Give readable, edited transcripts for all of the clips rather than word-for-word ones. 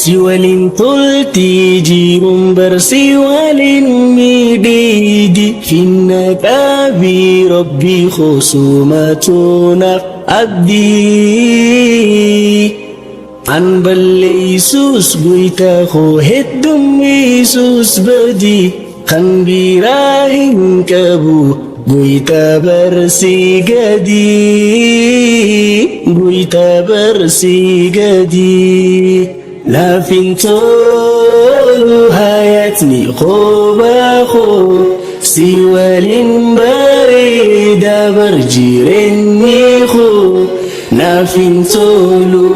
siwalin tolti jirun bersiwalin mididi finna kabi rabbi khusumatuna abdi an balle Yesus guita ko heddum Yesus badi kan birahin kabu guita bersigadi guita bersigadi la fintolu hayatni khobaho siwalin barida berjirenni kho na fintolu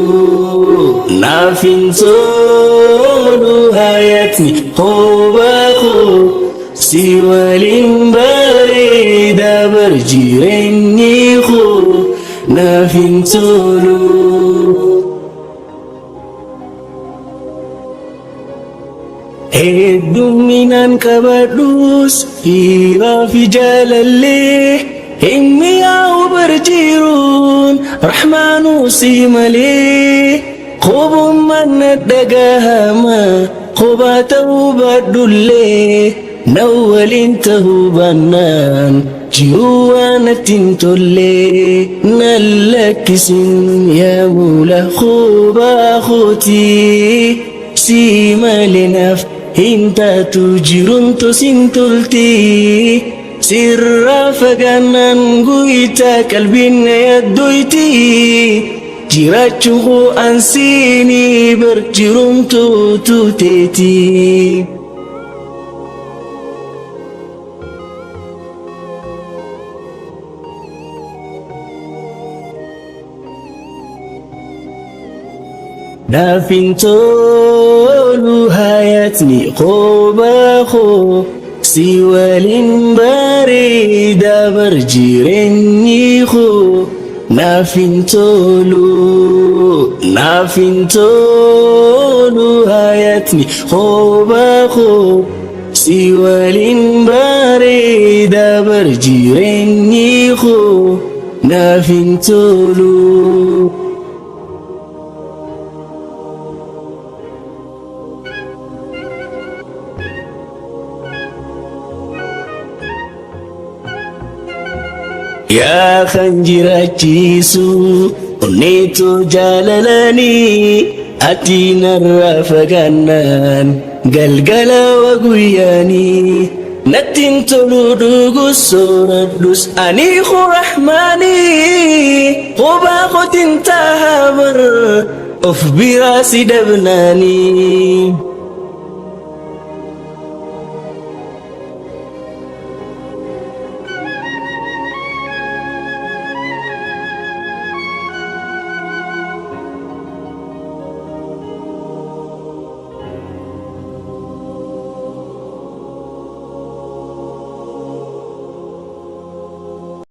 hayatni khobaho siwalin barida berjirenni kho na fintolu Hedduminan kabadus hira fi jalalle himmi yaa'u berjirun rahmanu simale qubumman dagahama qubatau badulle nawalin tahubanan jiwanatin tolle nalakisin ya mula khuba khuti simalinaf hinta tujirun to sintulti sirra faganan guita kalbin yadduiti jirachuhu ansini berjirun to tuteti na fintolu hayatni khobaho siwalin barida berjirenni kho na fintolu hayatni khobaho siwalin barida berjirenni kho na fintolu Ya khanjirachisu onneetu jaalalanii ati narraa fagaannaan galgala waguyyaanii nattiin tolu dhugus sooradhus ani rahmaanii qubaa qotin taabar of biraa si dabnaanii